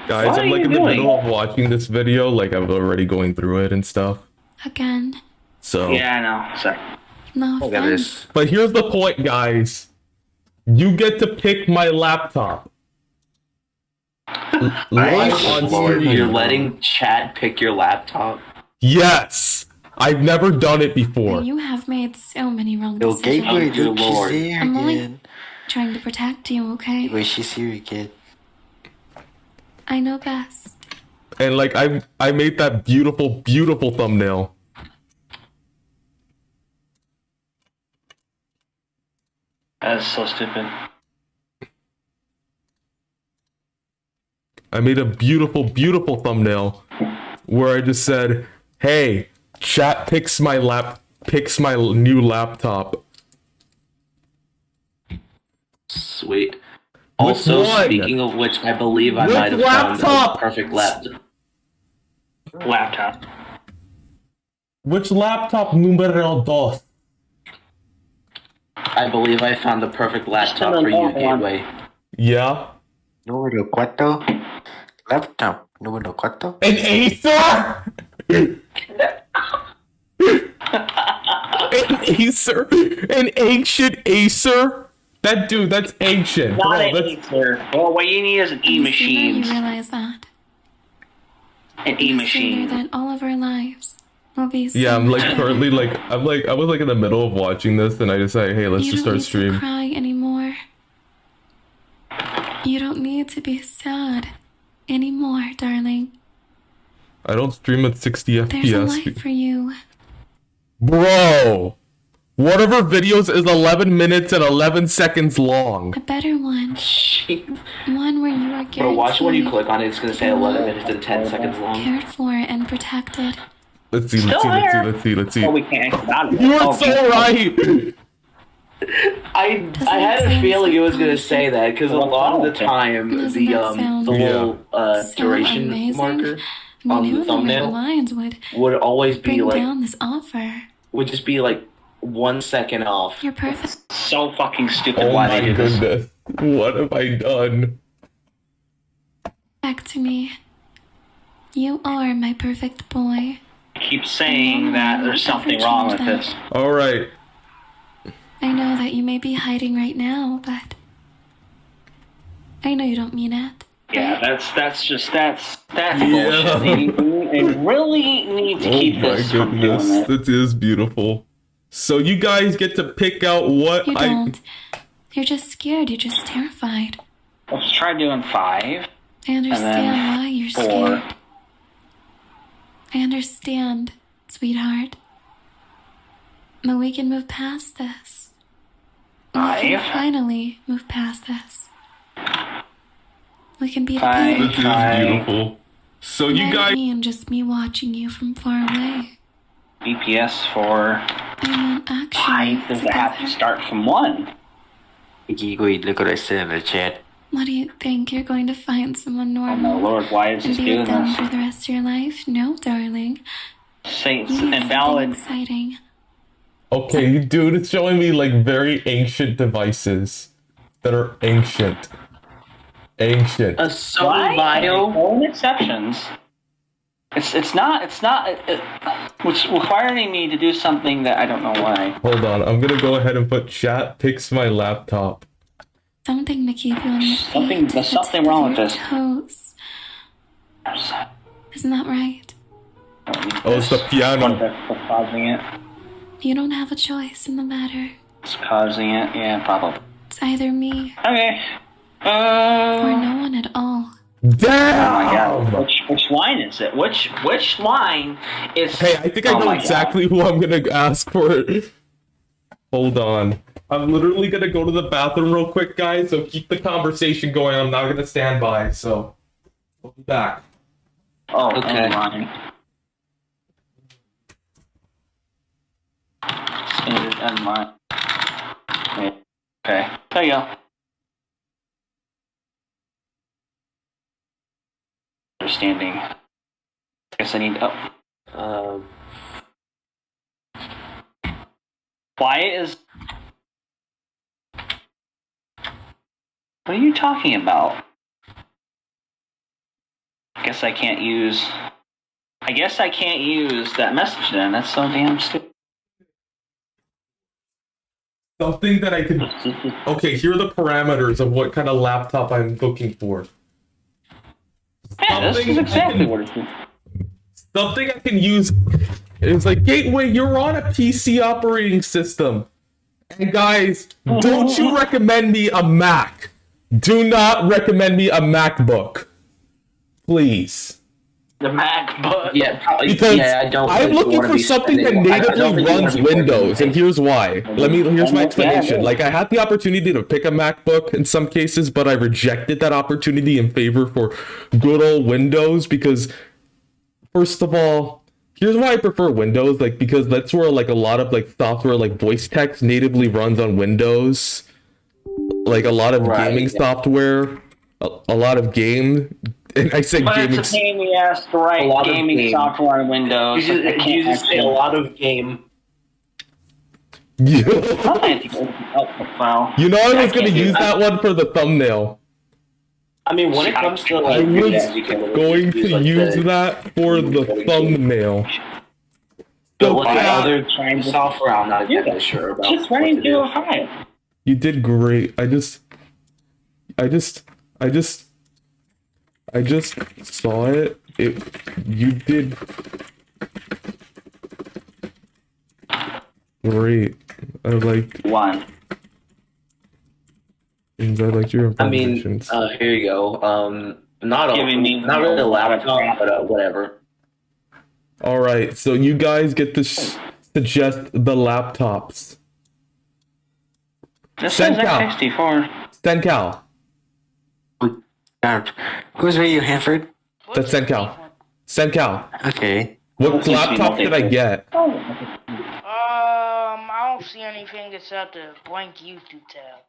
Guys, What I'm are like you in the doing? middle of watching this video, like I'm already going through it and stuff. Again. So, Yeah, I know. Sorry. No Look at offense. this. but here's the point, guys. You get to pick my laptop. Live on Lord, stream. you're letting chat pick your laptop. Yes! I've never done it before. You have made so many wrong Yo, decisions. Gateway, Dear look, she's Lord. there I'm only again. trying to protect you, okay? Wait, she's here again. I know best. And like I made that beautiful, beautiful thumbnail. That is so stupid. I made a beautiful, beautiful thumbnail where I just said, "Hey, chat picks my new laptop." Sweet. Also, one? speaking of which, I believe I Which might have found laptop? the perfect laptop. Laptop. Which laptop numero dos? I believe I found the perfect laptop for you, Gateway. Yeah. Número 4. Laptop. Número 4. An Acer? An Acer? An ancient Acer? That dude, that's ancient. Come Not on, an that's- Acer. Well, what you need is an And the sooner E-machine. you realize that, An the sooner E-machine. that all of our lives will be so Yeah, I'm much like better. currently I was like in the middle of watching this and I decided, hey, let's You just don't start need to stream. cry anymore. You don't need to be sad anymore, darling. I don't stream at 60 There's a FPS. life for you. Bro! One of her videos is 11 minutes and 11 seconds long. A better one. One where you are guaranteed Bro, watch when you click on it, it's gonna say 11 minutes and 10 seconds long. cared for and protected. Let's see, Still there. let's see. Oh, we can't exit out of it. You were Oh, so right! I had a feeling it was gonna say that because a lot of the time Doesn't the that sound the little So duration amazing. marker We on knew the the thumbnail Red Lions would would always be bring like down this offer. would just be like 1 second off. You're perfect. So fucking stupid. Oh Why my they do this? goodness. What have I done? Back to me. You are my perfect boy. Keep saying that there's something wrong with this. Alright. I know that you may be hiding right now, but I know you don't mean it. Yeah, that's Yeah. bullshit. They really need to Oh keep my this from doing goodness. it. This is beautiful. So you guys get to pick out what You don't. You're just scared. You're just terrified. Let's try doing 5. I understand why you're 4. scared. I understand, sweetheart. But we can move past this. We can 5. finally move past this. We can be Five. This together. is beautiful. So you Not guys me and just me watching you from far away. BPS for I mean, 5. actually, Does it have to together. start from 1? Gateway, look what I said in the chat. What do you think? You're going to find someone Oh my normal lord, why is and this be doing with them this? for the rest of your life? No, darling. Say it's You need something invalid. exciting. Okay, dude, it's showing me like very ancient devices that are ancient. Ancient. A Sony Vaio. Only exceptions. It's not which requiring me to do something that I don't know why. Hold on, I'm gonna go ahead and put chat picks my laptop. Something to keep you on your feet. Something- there's the something tip of wrong with your this. Toes. Isn't that right? Oh, it's the piano. What's causing it? You don't have a choice in the matter. It's causing it. Yeah, probably. It's either me Okay. or no one at all. Damn! Oh my god. Which line is it? Which line is? Hey, I think I Oh know my God. exactly who I'm gonna ask for it. Hold on. I'm literally gonna go to the bathroom real quick, guys, so keep the conversation going. I'm not gonna stand by, so I'll be back. Oh, Okay. never mind. Standard and line. Okay. There you go. Understanding. Guess I need. Oh, Wyatt is. What are you talking about? I guess I can't use that message then. That's so damn stupid. Something that I could. Okay, here are the parameters of what kind of laptop I'm looking for. Yeah, this is exactly what it is. Something I can use is like, Gateway, you're on a PC operating system. And guys, don't you recommend me a Mac. Do not recommend me a MacBook. Please. The MacBook. Yeah, probably, Because yeah, I don't. I'm think you looking wanna for be something that spending- I don't natively think you wanna runs be working Windows, and here's why. Here's my explanation. Yeah. Like, I had the opportunity to pick a MacBook in some cases, but I rejected that opportunity in favor for good old Windows because, first of all, here's why I prefer Windows. Like, because that's where like a lot of like software, like voice text, natively runs on Windows. Like a lot of gaming software, a lot of game. And I say But gaming. it's a pain in the ass to A write lot of gaming game. software on Windows. You I just, can't you just say a actually- lot of game. Yeah. I'm anti-output file. You know, I was I gonna can't do use that one for the thumbnail. I mean, when it comes to I like, was yeah, you can going to like, use the- that for the thumbnail. But So, with the Kat, other software, I'm not Yeah. exactly sure about. Just what write to into do. a file. you did great. I just saw it. You did great. I liked your I mean, impressions. here you go. Not Giving me not really a a lot of laptop, crap. but whatever. All right, so you guys get to suggest the laptops. This says Sencal. X64. Sencal. Who's Radio Hanford? That's Sencal. Sencal. Okay. What Let's just laptop be did I get? I don't see anything except a blank YouTube tab.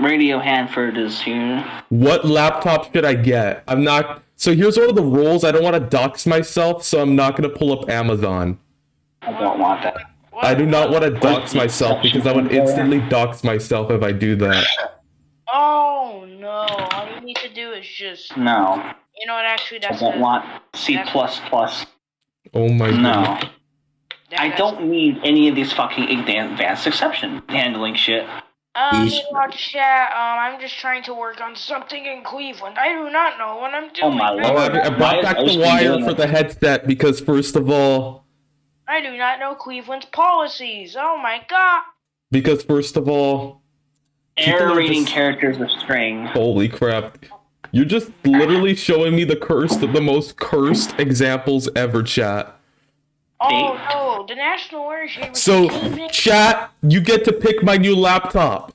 Radio Hanford is here. What laptop should I get? I'm not. So here's one of the rules. I don't want to dox myself, so I'm not going to pull up Amazon. I don't want that. I do not want to dox myself because I would instantly dox myself if I do that. Oh no! All you need to do is just. No. You know what? Actually, I that's. don't want C++. Oh my No. god. I don't need any of these fucking advanced exception handling shit. Yeesh. Meanwhile, chat. I'm just trying to work on something in Cleveland. I do not know what I'm doing. Oh my Oh, lord. I brought back the wire for the headset because first of all, I do not know Cleveland's policies. Oh my god. Error people are reading just- characters of string. holy crap. You're just literally showing me the most cursed examples ever, chat. Oh no! The National Watershed. was So, killing me. chat, you get to pick my new laptop.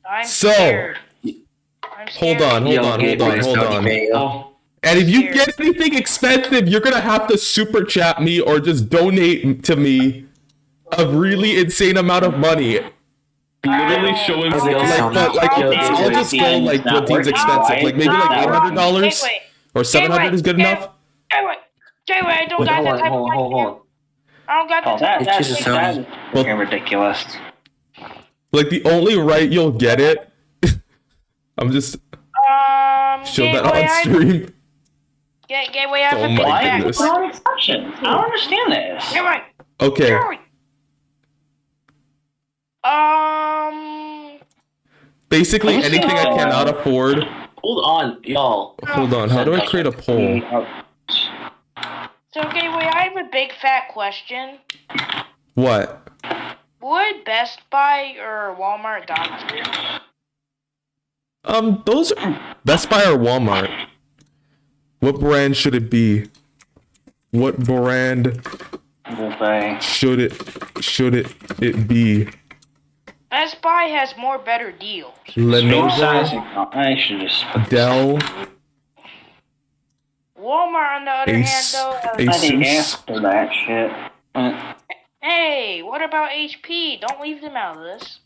I'm so- scared. I'm Hold scared. on. And if you get anything expensive, you're gonna have to super chat me or just donate to me a really insane amount of money. Literally showing me I'll just go like what seems expensive, like maybe like $800 or $700 is good enough. Gateway, I don't got that type of money. Hold. I don't got Oh, that. that, It's that's just a that Sony. is fucking ridiculous. Like the only right you'll get it. I'm just show that Gateway, on stream. Gateway, I have Oh a my big Why? back. goodness. What's wrong with exceptions? I don't understand this. Gateway, Okay. Gateway. Basically anything I cannot afford. Hold on, y'all. Hold on, how do I create a poll? So Gateway, I have a big fat question. What? Would Best Buy or Walmart dox you? Those are Best Buy or Walmart. What brand should it be? What brand should it be? Best Buy has more better deals. Lenovo, I should just. Dell, Walmart, on the other hand, Ace, though, I didn't Asus. ask for that shit. hey, what about HP? Don't leave them out of this.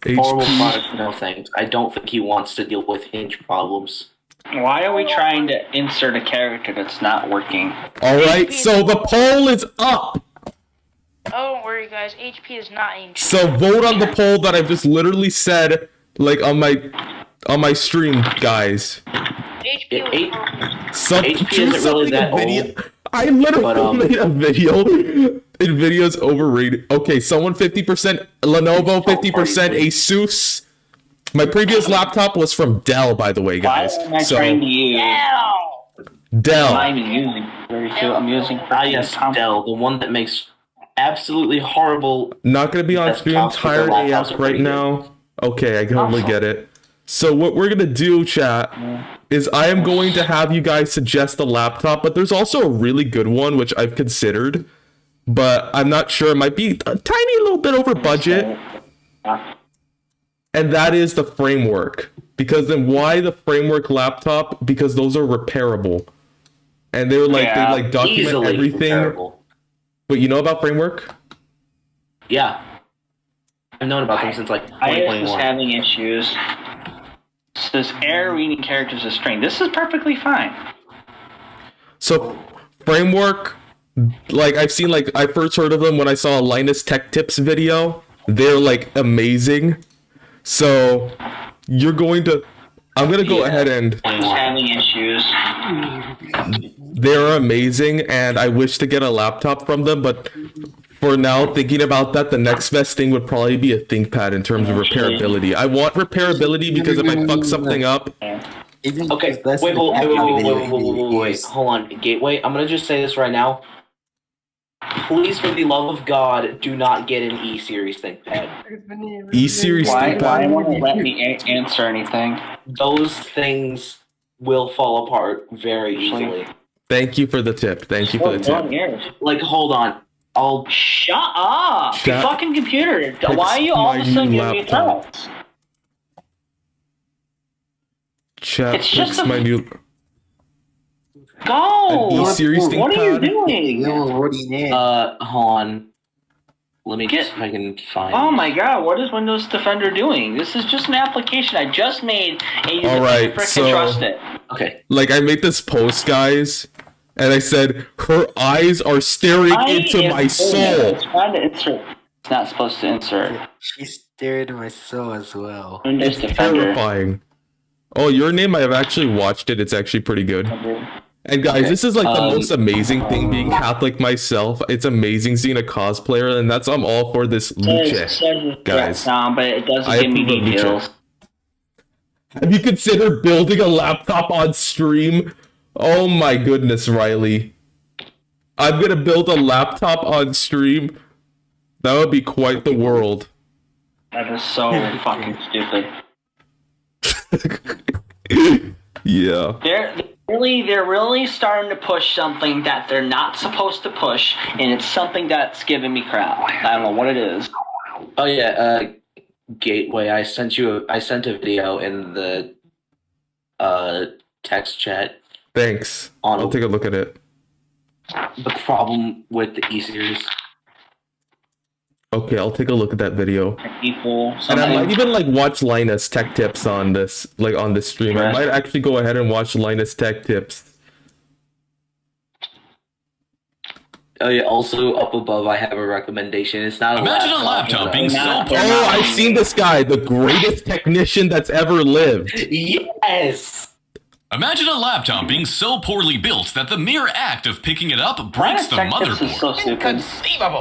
Horrible HP. product, no thanks. I don't think he wants to deal with hinge problems. Why are we trying to insert a character that's not working? Alright, so the poll is up. Oh, don't worry, guys. HP is not in. So vote on the poll that I've just literally said, like on my stream, guys. HP was Eight- fine. HP isn't really that old, I literally but, made a video. Nvidia's overrated. Okay, someone 50% Lenovo, 50% Asus. My previous laptop was from Dell, by the way, Why guys. am I So trying to use? I'm Dell. not even using very few. I'm using. yes, Dell, the one that makes absolutely horrible. Not gonna be on That's stream. tops with the Tired laptops AF are right pretty good. now. Okay, I totally get it. So what we're gonna do, chat, is I am going to have you guys suggest a laptop, but there's also a really good one which I've considered, but I'm not sure. It might be a tiny little bit over budget, and that is the Framework. Because then why the Framework laptop? Because those are repairable, and they're like Yeah, they like document Easily everything. repairable. But you know about Framework? Yeah. I've known about them since like iOS is 2021. having issues. It says error reading characters as string. This is perfectly fine. So Framework, like I've seen, like I first heard of them when I saw a Linus Tech Tips video. They're like amazing. So you're going to, I'm gonna go ahead and It's having issues. they're amazing, and I wish to get a laptop from them, but for now, thinking about that, the next best thing would probably be a ThinkPad in terms of repairability. I want repairability because if I fuck something up, Even Okay, if that's wait, the wait, is- hold on, Gateway. I'm gonna just say this right now. Please, for the love of God, do not get an E series ThinkPad. E-Series Why ThinkPad. won't it let me answer anything? Those things will fall apart very easily. Thank you for the tip. Thank you for the tip. Like, hold on. I'll Shut up! Chat Your fucking computer. Why are you all of a my sudden new giving me laptop. threats? Chat, It's just fix a- my new Go! an E-Series What are you ThinkPad. doing? You already did. hold on. Let me Get- see if I can find. Oh my god, what is Windows Defender doing? This is just an application I just made and you All right, frickin' so- trust it. Okay. Like I made this post, guys, and I said her eyes are staring into my soul. It's trying to insert. It's not supposed to insert. She stared at my soul as well. Windows It's Defender. terrifying. Oh, Your Name, I have actually watched it. It's actually pretty good. And guys, Okay, this is like the most amazing thing being Catholic myself. It's amazing seeing a cosplayer, and I'm all for this Luce. guys. No, but it doesn't I give me approve of Luce. details. Have you considered building a laptop on stream? Oh my goodness, Riley. I'm gonna build a laptop on stream. That would be quite the world. That is so fucking stupid. Yeah. They're really starting to push something that they're not supposed to push, and it's something that's giving me crap. I don't know what it is. Oh yeah. Gateway. I sent a video in the text chat. Thanks. On I'll take a look at it. the problem with the E series. Okay, I'll take a look at that video. People, And I might something. even like watch Linus Tech Tips on this, like on this stream. I Yeah. might actually go ahead and watch Linus Tech Tips. Oh yeah. Also, up above, I have a recommendation. It's not a Imagine a laptop. laptop it's being so Not- poor. Oh, I've seen this guy, the greatest technician that's ever lived. Yes. Imagine a laptop being so poorly built that the mere act of picking it up breaks the Tech Tips is motherboard. so stupid.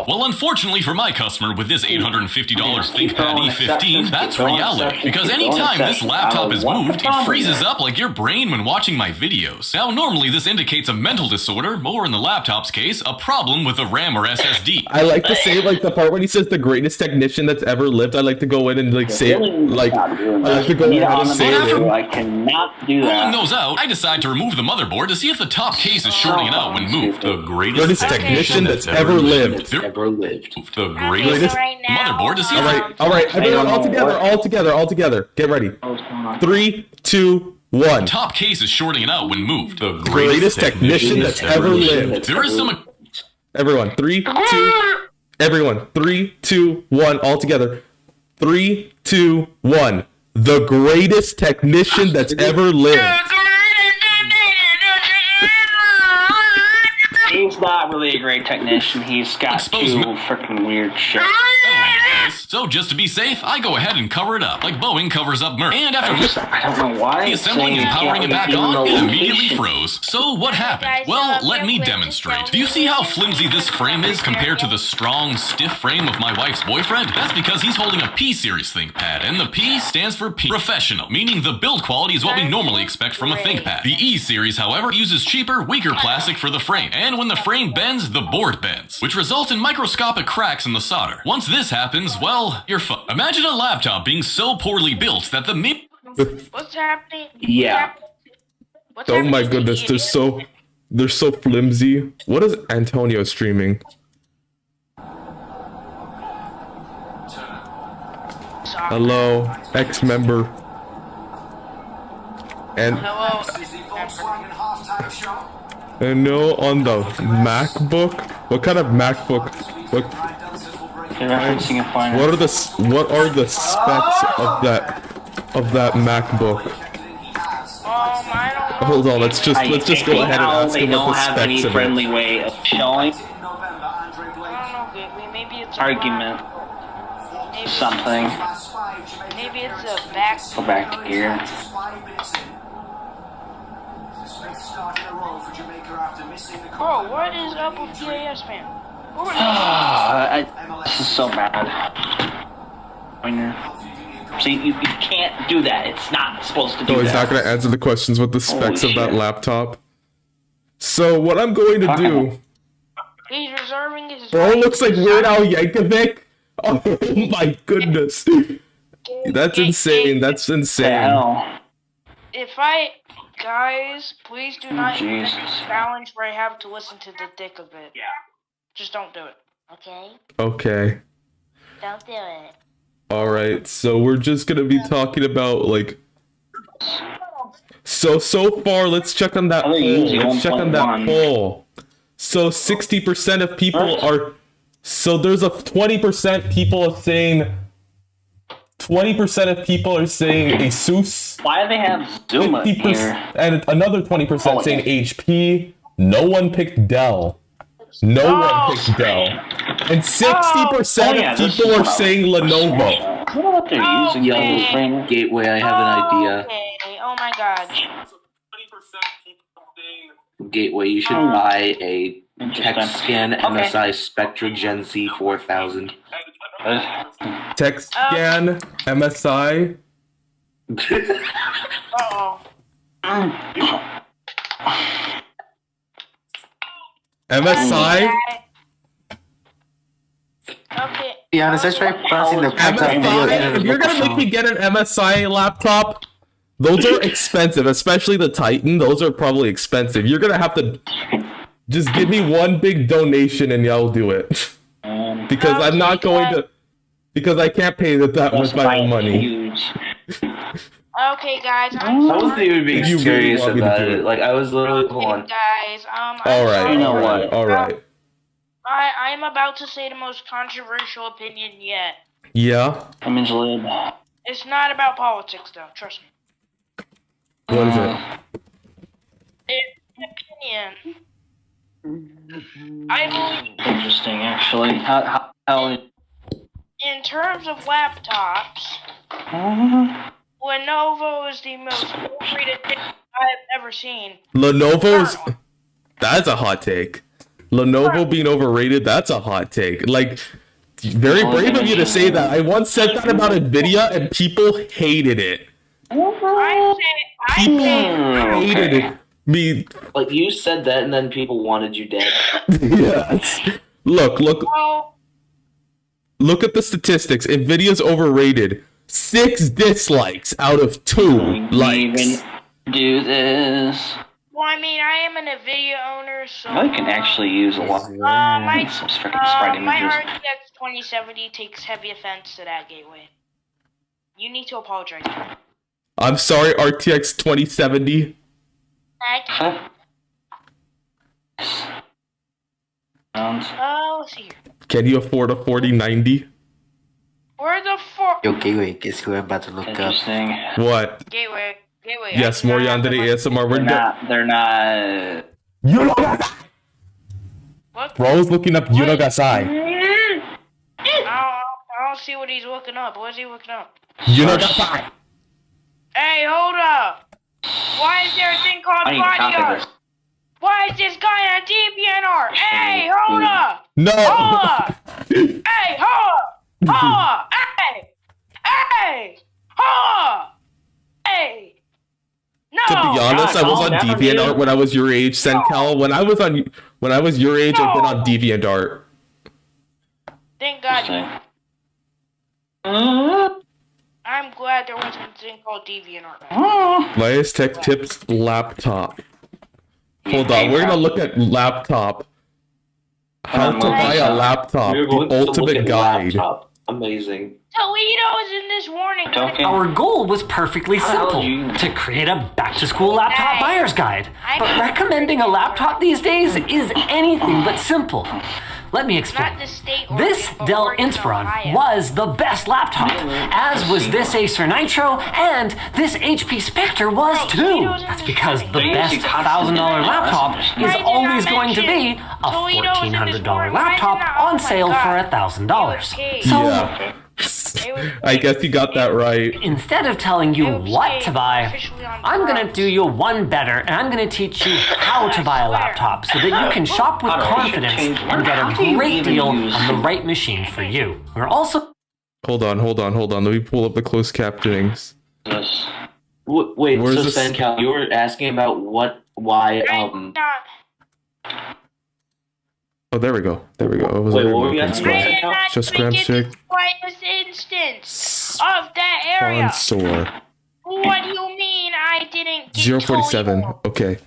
Well, unfortunately for my customer with this $850 ThinkPad E15, that's reality. Because anytime this laptop is moved, it freezes up like your brain when watching my videos. Now, normally this indicates a mental disorder, or in the laptop's case, a problem with the RAM or SSD. I like to say like the part when he says the greatest technician that's ever lived. I like to go in and like say it, like I like to go Need ahead on and the say it. video. in. I cannot do Pulling that. those out, I decide to remove the motherboard to see if the top case is shorting it out when moved. The Greatest greatest technician that's ever lived. Ever lived. The Okay, greatest so right now, motherboard to see if All right, everyone, don't know all together. Get ready. What's going on? 3, 2, 1. top case is shorting it out when moved. The Greatest technician that's ever lived. There is some. Everyone, 3, 2. Everyone, 3, 2, 1. All together. 3, 2, 1. The greatest technician that's ever lived. He's not really a great technician. He's got Expose two me. freaking weird shit. Anyways, So just to be safe, I go ahead and cover it up, like Boeing covers up Merc. And after I don't know why. it's assembling saying and powering it back even on, the it immediately location. froze. So what happened? Well, let me demonstrate. Do you see how flimsy this frame is compared to the strong, stiff frame of my wife's boyfriend? That's because he's holding a P-series ThinkPad, and the P stands for professional, meaning the build quality is what we normally expect from a ThinkPad. The E-series, however, uses cheaper, weaker plastic for the frame, and when the frame bends, the board bends, which results in microscopic cracks in the solder. Once this happens, well, you're fucked. Imagine a laptop being so poorly built that the What's happening? Yeah. What's Oh happening my to goodness, you? they're so flimsy. What is Antonio streaming? Sorry. Hello, ex-member. And Hello. no, on the MacBook. What kind of MacBook? What They're referencing a final. what are the specs of that MacBook? I don't know. Hold on, let's just go ahead and ask they him don't what the have any specs of it. friendly way of showing I don't know, Gateway. Maybe it's a argument. Maybe, Something. maybe it's a back. Go back here. Bro, what is up with PAS, man? What is This is so bad. See, you can't do that. It's not supposed to do No, he's that. not going to answer the questions with the specs Holy of that shit. laptop. So what I'm going to do... He's reserving his Bro, right looks like to Weird Al Yankovic. Oh my goodness. That's insane. That's The insane. hell? Guys, please do not use Jesus. this challenge where I have to listen to the dick of it. Yeah. Just don't do it. Okay? Okay. Don't do it. Alright, so we're just gonna be talking about, like... So far, let's check on that Oh, poll. they're using Let's check on that 1.1. poll. So 60% of people are... So there's a 20% people saying... 20% of people are saying Asus. Why do they have Zoom up 50%, here? and another 20% Oh, saying yeah. HP. No one picked Dell. No one picked Dell. And 60% Oh, yeah, of this people is are what I was- saying Lenovo. I don't know what they're using. Yo, Okay. Framer. Gateway, I have an idea. Okay. Oh my god. Gateway, you should buy a Interesting. TechScan Okay. MSI Spectra Gen Z 4000. TechScan, MSI. Uh-oh. MSI? Okay. be honest, I tried pausing the MSI? If you're gonna make me get an MSI laptop, those are expensive, especially the Titan. Those are probably expensive. You're gonna have to just give me one big donation and I'll do it. Because I'm not going to... Because I can't pay that with my own money. Huge. Okay, guys. I'm I wasn't sorry. even being You really serious want me to about do it. it. Like, I was literally, hold on. Guys, I'm Alright, sorry. You know what? alright. I'm about to say the most controversial opinion yet. Yeah? Image lib. It's not about politics, though. Trust me. What is it? It's an opinion. I believe, Interesting, actually. How in terms of laptops, Lenovo is the most overrated thing I've ever seen. Lenovo's... That's a hot take. Lenovo being overrated, that's a hot take. Like, very brave of you to say that. I once said that about NVIDIA and people hated it. I People say, hated it. Me... Like, you said that, and then people wanted you dead. Yes. Look at the statistics. NVIDIA's overrated. 6 dislikes out of 2 likes. even do this? well, I mean, I am an NVIDIA owner, so. I can actually use a lot. Some freaking sprite my images. RTX 2070 takes heavy offense to that, Gateway. You need to apologize. I'm sorry, RTX 2070. Huh? Sounds. Let's see here. Can you afford a 4090? Where the fuck? Yo, Gateway, guess who I'm about to look up? Interesting. What? Gateway. Yes, I do more not have Yandere the ASMR. We're They're not. You know that? What? Bro's looking up Yunogasai. I'll want to see what he's looking up. What is he looking up? Unify. Hey, hold up. Why is there a thing called I need to copy bodyguard? this. Why is this guy on DPNR? Hey, hold up. No. Hold up. Hey, hold up. Hold up. Hey. Hey. Hold up. Hey. No. To be honest, I was on God, never DeviantArt knew. when I was your age, Sencal. When I was your age, I've been on DeviantArt. Thank God. Okay. I'm glad there wasn't a thing called DeviantArt. Linus Tech Tips laptop. Hold on, we're gonna look at laptop. How to buy a laptop, We're going the to look ultimate at guide. laptop. Amazing. Toledo's in this warning. Okay. Our goal was perfectly How simple, do you- to create a back-to-school laptop buyer's guide. But recommending a laptop these days is anything but simple. Let me explain. Not the state This Oregon, but Dell Oregon, Inspiron Ohio. was the best laptop, as was this Acer Nitro, and this HP Spectre was too. That's because the best $1,000 laptop is always going to be a $1,400 laptop on sale for $1,000. So Yeah. I guess you got that right. instead of telling you what to buy, I'm going to do you one better, and I'm going to teach you how to buy a laptop so that you can shop with confidence and get a great deal on the right machine for you. We're also Hold on. Let me pull up the closed captionings. Yes. Wait, Where's so this- Sencal, you were asking about why, Oh, there we go. It was Wait, very what were you well asking controlled. about? Just grab stick. This instance of that area. Sponsor. What do you mean I didn't get 047. Toledo? Okay.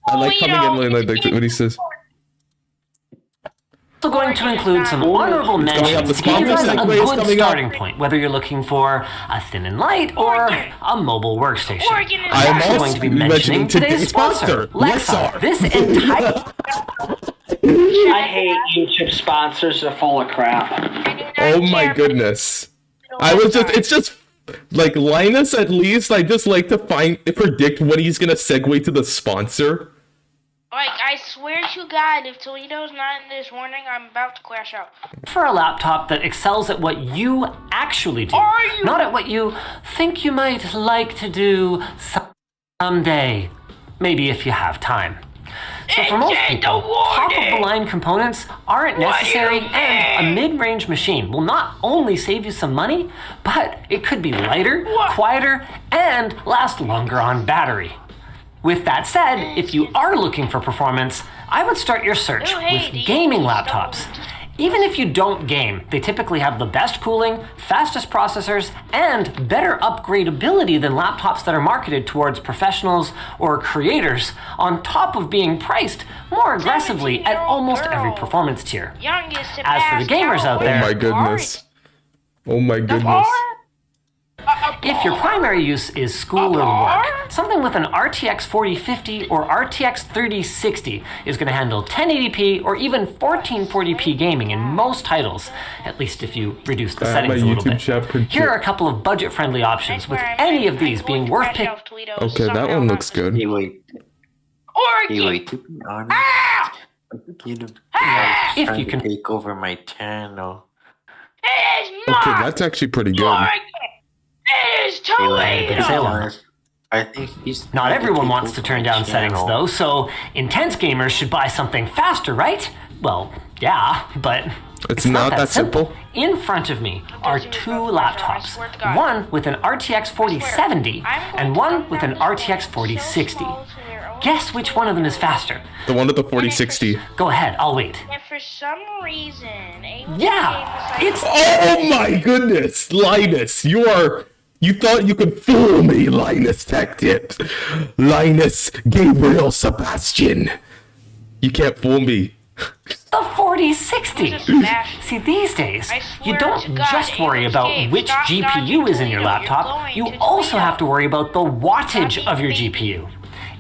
I like coming in when he says. going to include some honorable mentions to give you guys a good starting point, whether you're looking for a thin and light or a mobile workstation. I am also also going to be mentioning today's sponsor, Lexar. This entire I hate YouTube sponsors. They're full of crap. Oh my goodness. It's just like Linus, at least I just like to predict when he's gonna segue to the sponsor. Like, I swear to God, if Toledo's not in this warning, I'm about to crash out. for a laptop that excels at what you actually do, not at what you think you might like to do someday, maybe if you have time. So for most people, top-of-the-line components aren't necessary, and a mid-range machine will not only save you some money, but it could be lighter, quieter, and last longer on battery. With that said, if you are looking for performance, I would start your search with gaming laptops. Even if you don't game, they typically have the best cooling, fastest processors, and better upgradability than laptops that are marketed towards professionals or creators, on top of being priced more aggressively at almost every performance tier. As for the gamers out there, Oh my goodness. if your primary use is school or work, something with an RTX 4050 or RTX 3060 is going to handle 1080p or even 1440p gaming in most titles, at least if you reduce the settings a little bit. Here are a couple of budget-friendly options, with any of these being worth picking. Okay, that one looks good. Hey, wait, to be honest, I think you're trying to take over my channel. Okay, that's actually pretty good. It is Hey, like, Toledo! to be honest, I think he's Not trying to everyone take wants to over turn my down settings channel. though, so intense gamers should buy something faster, right? Well, yeah, but It's not that simple. In front of me are two laptops, one with an RTX 4070 and one with an RTX 4060. Guess which one of them is faster? The one with the 4060. Go ahead, I'll wait. And for some reason, Yeah, it's Oh my goodness, Linus, you thought you could fool me, Linus Tech Tips. Linus Gabriel Sebastian. You can't fool me. the 4060. See, these days, you don't just worry about which GPU is in your laptop, you also have to worry about the wattage of your GPU.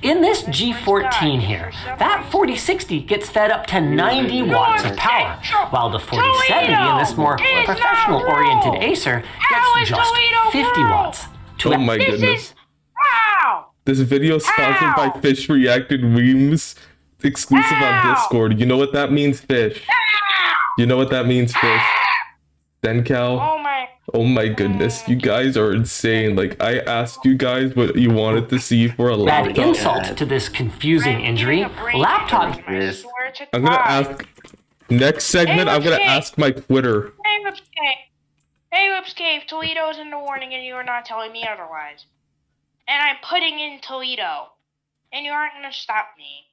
In this G14 here, that 4060 gets fed up to 90 watts of power, while the 4070 in this more professional-oriented Acer gets just 50 watts. Oh my goodness. Wow! This video is sponsored by Fish Reacted Memes. It's exclusive on Discord. You know what that means, Fish? You know what that means, Fish? Sencal? Oh my Oh my goodness, you guys are insane. Like, I asked you guys what you wanted to see for a Add laptop. insult to this confusing injury. Laptop. I swear to I'm gonna God. ask, next segment, I'm gonna ask my Twitter. Hey, Whipscape. Hey, Whipscape. Toledo's in the warning, and you are not telling me otherwise. And I'm putting in Toledo, and you aren't gonna stop me.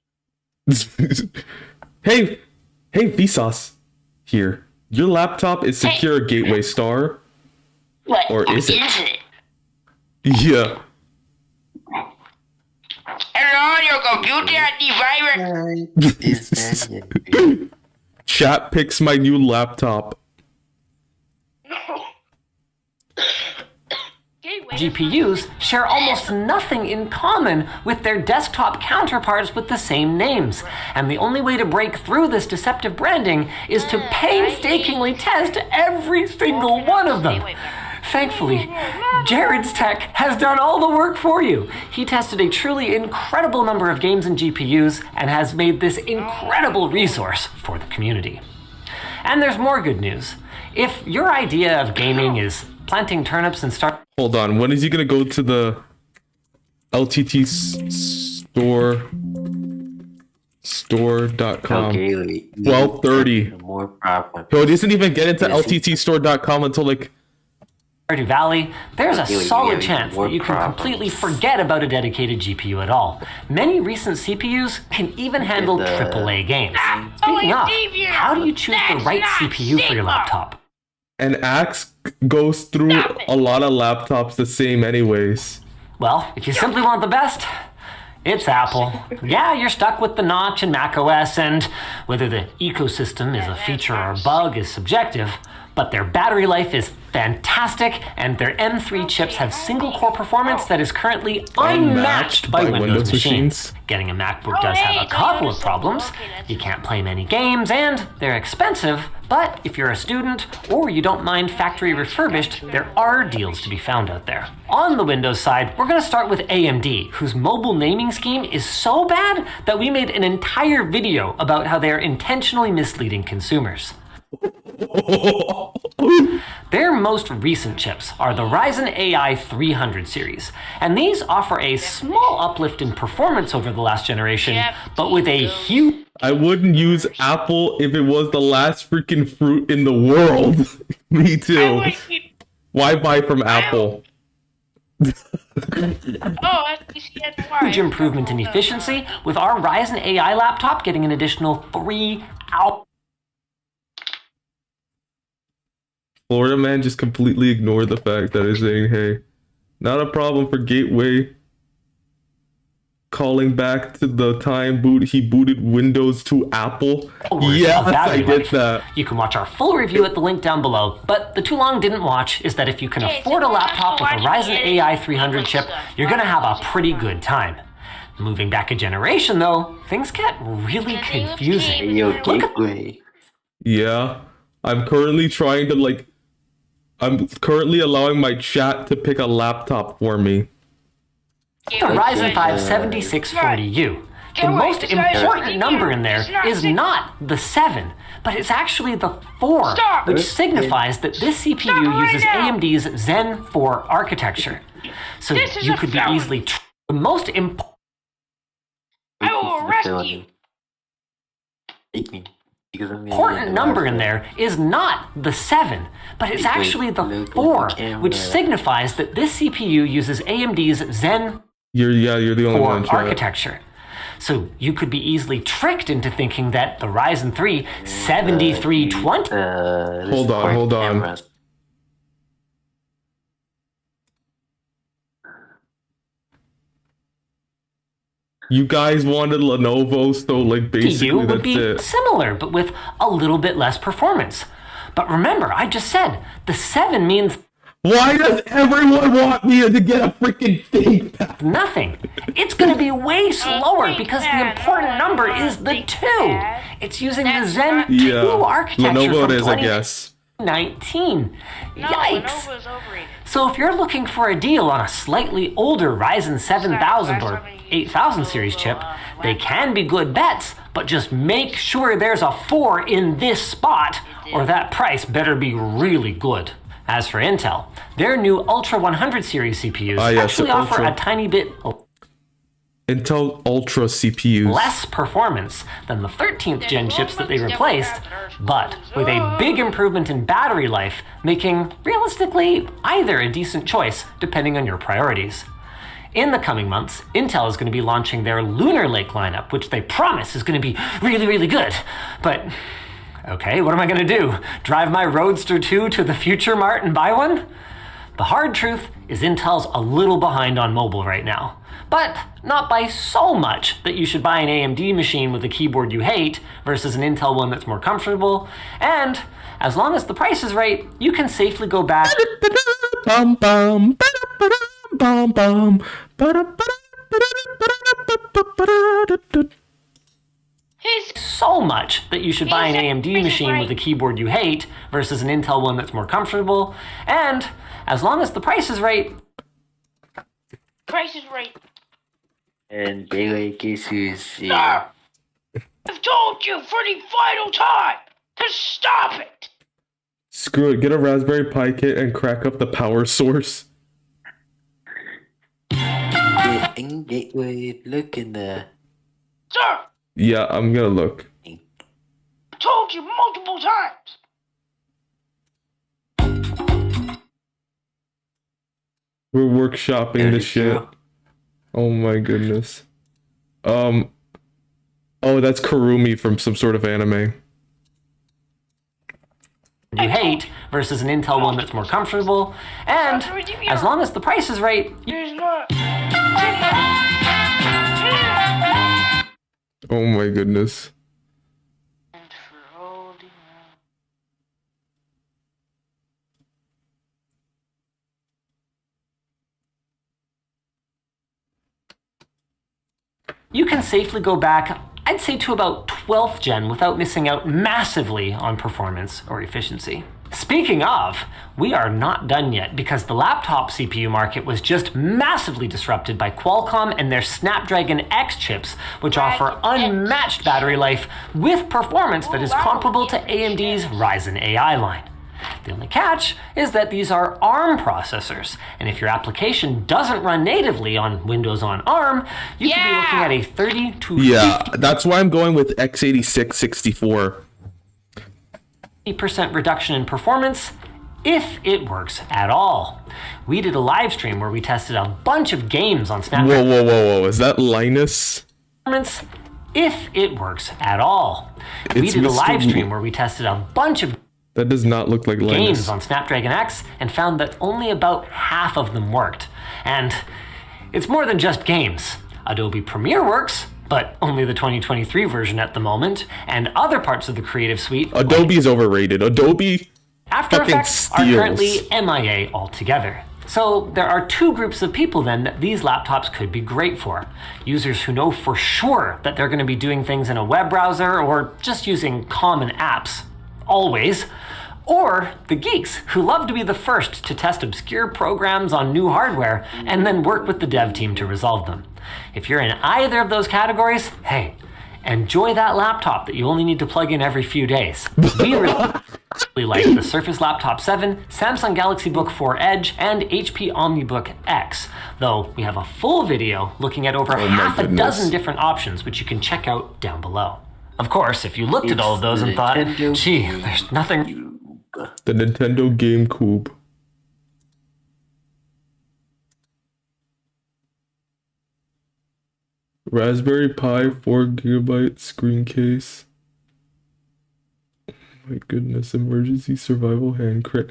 Hey, Vsauce. Here. Your laptop is secure Gateway Star. What? Or is it? it? Yeah. Hello, your computer antivirus. Chat picks my new laptop. GPUs share almost nothing in common with their desktop counterparts with the same names. And the only way to break through this deceptive branding is to painstakingly test every single one of them. Thankfully, Jared's Tech has done all the work for you. He tested a truly incredible number of games and GPUs and has made this incredible resource for the community. And there's more good news. If your idea of gaming is planting turnips and start... Hold on, when is he gonna go to the LTT store.com? Okay, wait. 12:30. More problems. Yo, it doesn't even get into LTTstore.com until like... Stardew Valley, there's a Yeah, solid yeah, chance more that you can problems. completely forget about a dedicated GPU at all. Many recent CPUs can even handle the- AAA games. Oh, Speaking of, Xavier, how do you choose the that's right not CPU for your Sigma. laptop? And Axe goes through Stop it. a lot of laptops the same anyways. Well, if you simply want the best, it's Apple. Yeah, you're stuck with the notch and macOS, and whether the ecosystem is a feature or a bug is subjective, but their battery life is fantastic, and their M3 chips have single-core performance that is currently unmatched by Windows machines. Getting a MacBook does have a couple of problems. You can't play many games, and they're expensive, but if you're a student or you don't mind factory refurbished, there are deals to be found out there. On the Windows side, we're going to start with AMD, whose mobile naming scheme is so bad that we made an entire video about how they're intentionally misleading consumers. Their most recent chips are the Ryzen AI 300 series, and these offer a small uplift in performance over the last generation, but with a huge... I wouldn't use Apple if it was the last freaking fruit in the world. Me too. Why buy from Apple? huge improvement in efficiency, with our Ryzen AI laptop getting an additional 3 hours. Florida man just completely ignored the fact that it's saying, hey, not a problem for Gateway calling back to the time he booted Windows to Apple. Yes, I get that. You can watch our full review at the link down below, but the too long didn't watch is that if you can afford a laptop with a Ryzen AI 300 chip, you're gonna have a pretty good time. Moving back a generation though, things get really confusing. Yo, Look at Gateway. Yeah, I'm currently trying to I'm currently allowing my chat to pick a laptop for me. the Ryzen 5 7640U. The most important number in there is not the 7, but it's actually the 4, which signifies that this CPU uses AMD's Zen 4 architecture. So you could be easily the most important. I will arrest you. Important number in there is not the 7, but it's actually the 4, which signifies that this CPU uses AMD's Zen You're the only one. 4 architecture. So you could be easily tricked into thinking that the Ryzen 3 7320 Hold on. You guys wanted Lenovo, so basically would that's be it. similar, but with a little bit less performance. But remember, I just said the 7 means Why does everyone want me to get a freaking ThinkPad? nothing. It's going to be way slower because the important number is the 2. It's using the Zen 2 architecture Lenovo from it is, I guess. 2019. No, Yikes. Lenovo's overrated. So if you're looking for a deal on a slightly older Ryzen 7000 or 8000 series chip, they can be good bets, but just make sure there's a 4 in this spot, or that price better be really good. As for Intel, their new Ultra 100 series CPUs actually offer a tiny bit Intel Ultra CPUs. less performance than the 13th gen chips that they replaced, but with a big improvement in battery life, making realistically either a decent choice depending on your priorities. In the coming months, Intel is going to be launching their Lunar Lake lineup, which they promise is going to be really, really good. But, okay, what am I going to do? Drive my Roadster 2 to the Future Mart and buy one? The hard truth is Intel's a little behind on mobile right now. But not by so much that you should buy an AMD machine with a keyboard you hate versus an Intel one that's more comfortable. And as long as the price is right, you can safely go back so much that you should buy an AMD machine with a keyboard you hate versus an Intel one that's more comfortable. And as long as the price is right, Price is right. And Gateway cases. I've told you for the final time to stop it. Screw it. Get a Raspberry Pi kit and crack up the power source. Gateway, look in the. Sir, Yeah, I'm gonna look. I told you multiple times. We're workshopping this shit. Oh my goodness. Oh, that's Kurumi from some sort of anime. you hate versus an Intel one that's more comfortable. And as long as the price is right, There's not. Oh my goodness. you can safely go back, I'd say, to about 12th gen without missing out massively on performance or efficiency. Speaking of, we are not done yet because the laptop CPU market was just massively disrupted by Qualcomm and their Snapdragon X chips, which offer unmatched battery life with performance that is comparable to AMD's Ryzen AI line. The only catch is that these are ARM processors, and if your application doesn't run natively on Windows on ARM, you could be looking at a 30 to 50% that's why I'm going with x86 64. reduction in performance, if it works at all. We did a live stream where we tested a bunch of games on Snapdragon. Whoa. Is that Linus? Performance, if it works at all. We It's did a Mr. live stream where we tested a bunch of That does not look like games Linus. on Snapdragon X and found that only about half of them worked. And it's more than just games. Adobe Premiere works, but only the 2023 version at the moment, and other parts of the Creative Suite, Adobe is overrated. Adobe After fucking Effects, are steals. currently MIA altogether. So there are two groups of people then that these laptops could be great for. Users who know for sure that they're going to be doing things in a web browser or just using common apps, always. Or the geeks who love to be the first to test obscure programs on new hardware and then work with the dev team to resolve them. If you're in either of those categories, hey, enjoy that laptop that you only need to plug in every few days. We really like the Surface Laptop 7, Samsung Galaxy Book 4 Edge, and HP OmniBook X, though we have a full video looking at over half a dozen different options, which you can check out down below. Of course, if you looked at all of those and thought, gee, there's nothing... The Nintendo GameCube. Raspberry Pi 4GB screen case. Oh my goodness, emergency survival hand crank.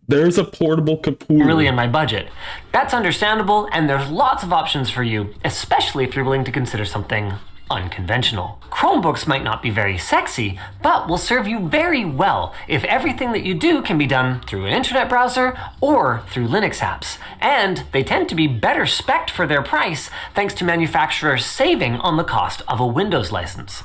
There's a portable computer. Really in my budget. That's understandable, and there's lots of options for you, especially if you're willing to consider something unconventional. Chromebooks might not be very sexy, but will serve you very well if everything that you do can be done through an internet browser or through Linux apps. And they tend to be better spec'd for their price thanks to manufacturers saving on the cost of a Windows license.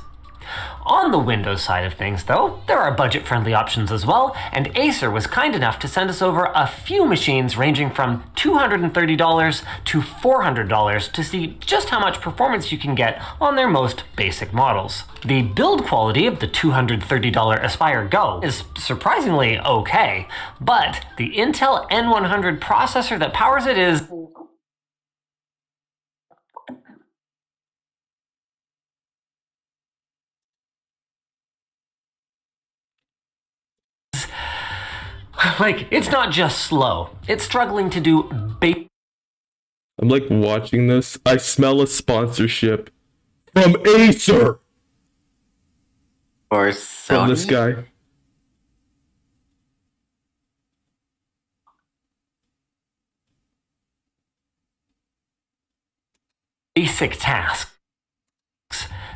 On the Windows side of things, though, there are budget-friendly options as well, and Acer was kind enough to send us over a few machines ranging from $230 to $400 to see just how much performance you can get on their most basic models. The build quality of the $230 Aspire Go is surprisingly okay, but the Intel N100 processor that powers it is like, it's not just slow, it's struggling to do I'm like watching this. I smell a sponsorship from Acer Or from this Sony? guy. basic tasks.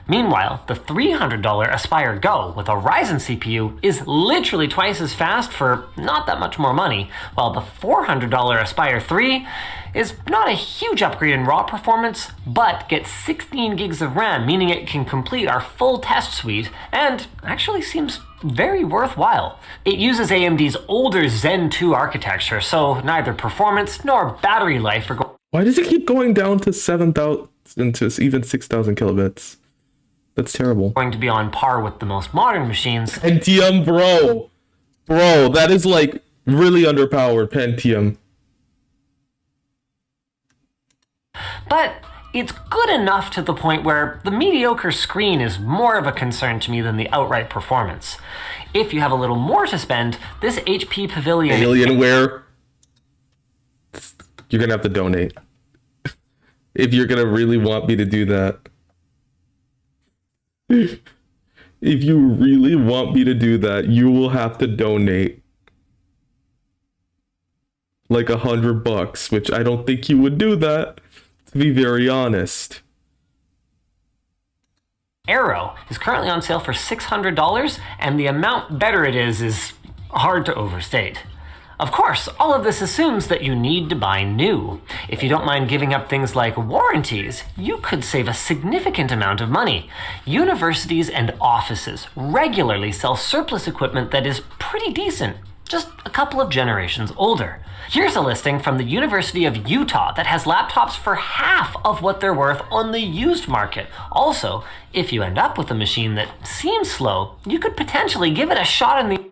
Meanwhile, the $300 Aspire Go with a Ryzen CPU is literally twice as fast for not that much more money, while the $400 Aspire 3 is not a huge upgrade in raw performance, but gets 16 gigs of RAM, meaning it can complete our full test suite, and actually seems very worthwhile. It uses AMD's older Zen 2 architecture, so neither performance nor battery life are Why does it keep going down to 7,000 to even 6,000 kilobits? That's terrible. going to be on par with the most modern machines. Pentium, bro. Bro, that is like really underpowered Pentium. But it's good enough to the point where the mediocre screen is more of a concern to me than the outright performance. If you have a little more to spend, this HP Pavilion Alienware. You're gonna have to donate. If you're gonna really want me to do that. If you really want me to do that, you will have to donate like $100, which I don't think you would do that, to be very honest. Arrow is currently on sale for $600, and the amount better it is hard to overstate. Of course, all of this assumes that you need to buy new. If you don't mind giving up things like warranties, you could save a significant amount of money. Universities and offices regularly sell surplus equipment that is pretty decent, just a couple of generations older. Here's a listing from the University of Utah that has laptops for half of what they're worth on the used market. Also, if you end up with a machine that seems slow, you could potentially give it a shot in the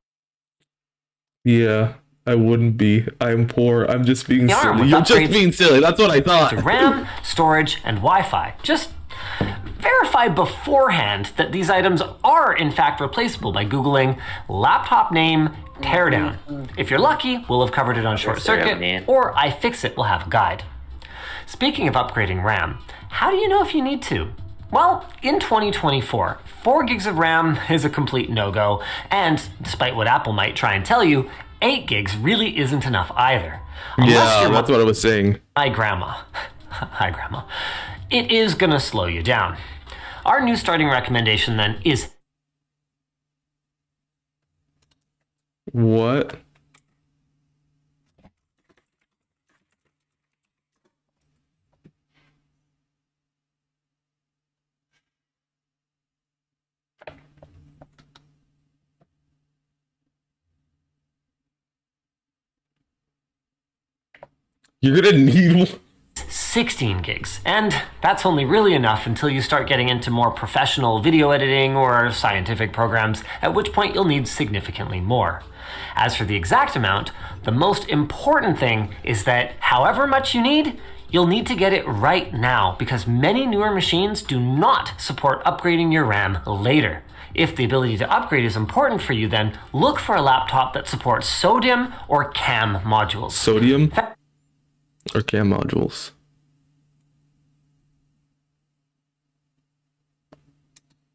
Yeah, I wouldn't be. I'm poor. I'm just being arm silly. with You're just upgrades being silly. That's what I thought. to RAM, storage, and Wi-Fi. Just verify beforehand that these items are in fact replaceable by Googling laptop name teardown. If you're lucky, we'll have covered it on Short Circuit, or iFixit will have a guide. Speaking of upgrading RAM, how do you know if you need to? Well, in 2024, 4 gigs of RAM is a complete no-go, and despite what Apple might try and tell you, 8 gigs really isn't enough either. Yeah, that's what I was saying. Hi, Grandma. Hi, Grandma. It is gonna slow you down. Our new starting recommendation then is What? You're gonna need one. 16 gigs, and that's only really enough until you start getting into more professional video editing or scientific programs, at which point you'll need significantly more. As for the exact amount, the most important thing is that however much you need, you'll need to get it right now, because many newer machines do not support upgrading your RAM later. If the ability to upgrade is important for you, then look for a laptop that supports SODIMM or CAM modules. Sodium or CAM modules.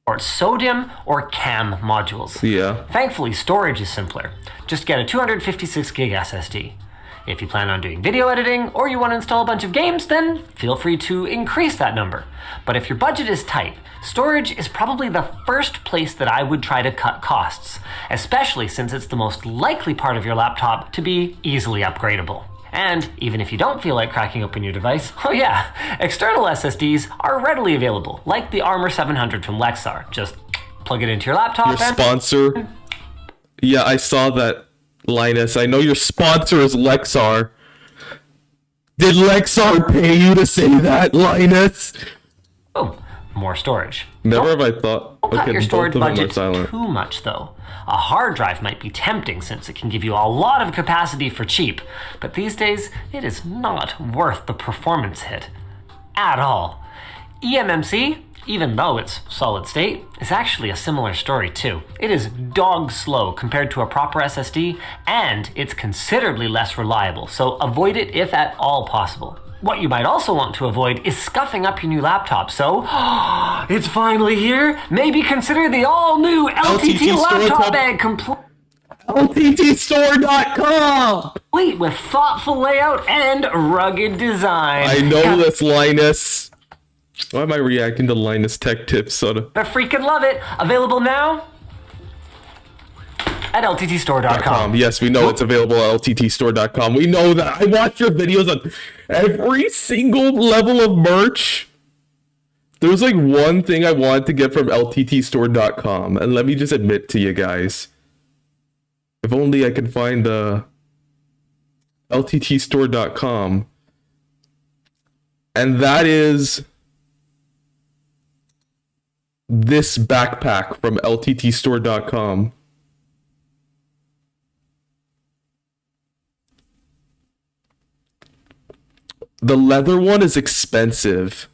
Or SODIMM or CAM modules. Yeah. Thankfully, storage is simpler. Just get a 256 gig SSD. If you plan on doing video editing or you want to install a bunch of games, then feel free to increase that number. But if your budget is tight, storage is probably the first place that I would try to cut costs, especially since it's the most likely part of your laptop to be easily upgradable. And even if you don't feel like cracking open your device, oh yeah, external SSDs are readily available, like the Armor 700 from Lexar. Just plug it into your laptop Your and... sponsor. Yeah, I saw that, Linus. I know your sponsor is Lexar. Did Lexar pay you to say that, Linus? Oh, more storage. Never have I thought. Don't cut your storage both of them are budget silent. too much, though. A hard drive might be tempting since it can give you a lot of capacity for cheap, but these days, it is not worth the performance hit. At all. eMMC, even though it's solid state, is actually a similar story too. It is dog slow compared to a proper SSD, and it's considerably less reliable, so avoid it if at all possible. What you might also want to avoid is scuffing up your new laptop, so it's finally here. Maybe consider the all-new LTT laptop bag complete LTTstore.com! with thoughtful layout and rugged design. I know this, Linus. Why am I reacting to Linus Tech Tips? I freaking love it. Available now at LTTstore.com. Yes, we know it's available at LTTstore.com. We know that. I watch your videos on every single level of merch. There's like one thing I wanted to get from LTTstore.com, and let me just admit to you guys, if only I can find LTTstore.com, and that is this backpack from LTTstore.com. The leather one is expensive.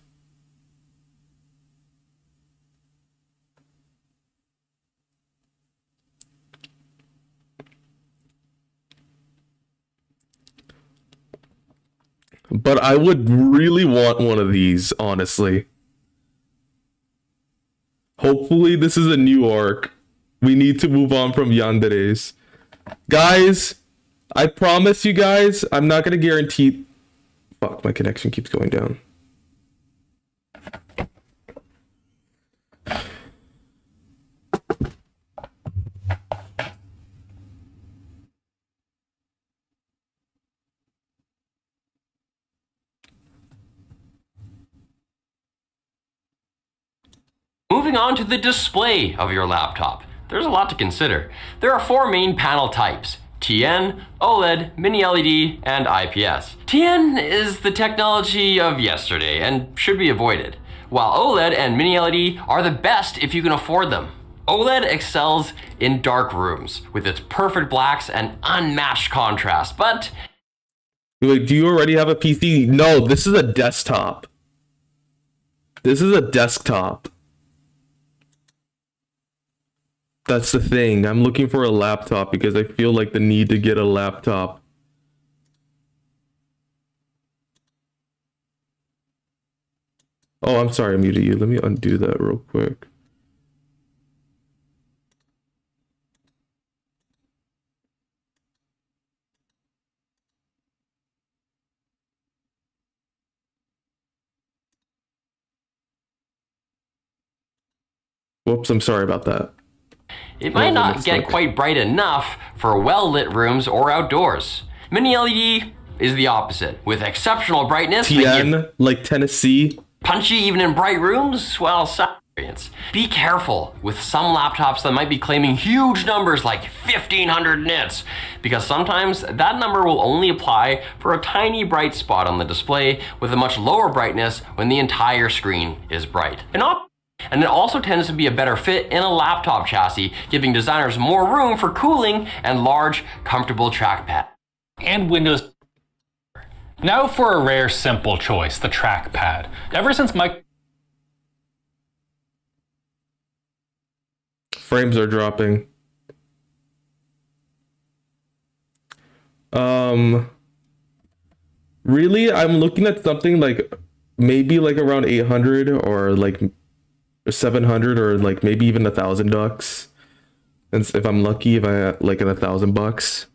But I would really want one of these, honestly. Hopefully this is a new arc. We need to move on from yanderes. Guys, I promise you guys, I'm not going to guarantee... Fuck, my connection keeps going down. Moving on to the display of your laptop. There's a lot to consider. There are 4 main panel types: TN, OLED, Mini LED, and IPS. TN is the technology of yesterday and should be avoided, while OLED and Mini LED are the best if you can afford them. OLED excels in dark rooms with its perfect blacks and unmatched contrast, but... Wait, do you already have a PC? No, this is a desktop. This is a desktop. That's the thing. I'm looking for a laptop because I feel like the need to get a laptop. Oh, I'm sorry, I muted you. Let me undo that real quick. Whoops, I'm sorry about that. It might not get quite bright enough for well-lit rooms or outdoors. Mini LED is the opposite, with exceptional brightness. TN, like Tennessee. Punchy even in bright rooms, well, experience. Be careful with some laptops that might be claiming huge numbers like 1500 nits, because sometimes that number will only apply for a tiny bright spot on the display with a much lower brightness when the entire screen is bright. And it also tends to be a better fit in a laptop chassis, giving designers more room for cooling and large, comfortable trackpad. And Windows. Now for a rare, simple choice, the trackpad. Ever since Frames are dropping. Really, I'm looking at something like maybe like around 800 or like 700 or like maybe even $1,000. And if I'm lucky, if I like $1,000.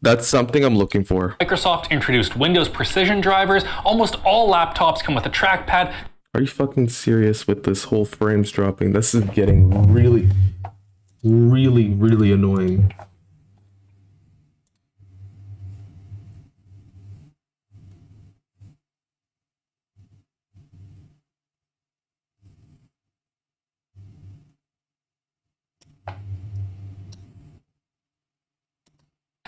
That's something I'm looking for. Microsoft introduced Windows Precision drivers, almost all laptops come with a trackpad. Are you fucking serious with this whole frames dropping? This is getting really, really annoying.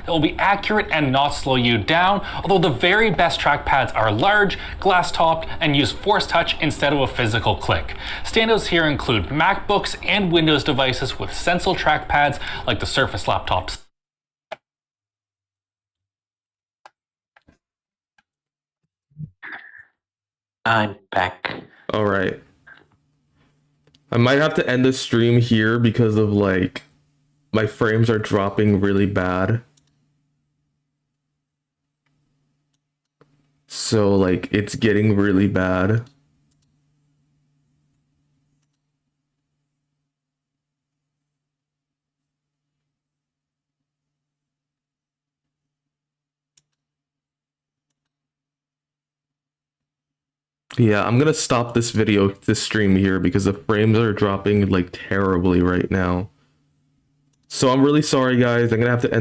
that will be accurate and not slow you down, although the very best trackpads are large, glass-topped, and use Force Touch instead of a physical click. Standouts here include MacBooks and Windows devices with Stencil trackpads like the Surface laptops. I'm back. All right. I might have to end the stream here because of like my frames are dropping really bad. So like it's getting really bad. Yeah, I'm gonna stop this stream here because the frames are dropping like terribly right now. So I'm really sorry guys, I'm gonna have to end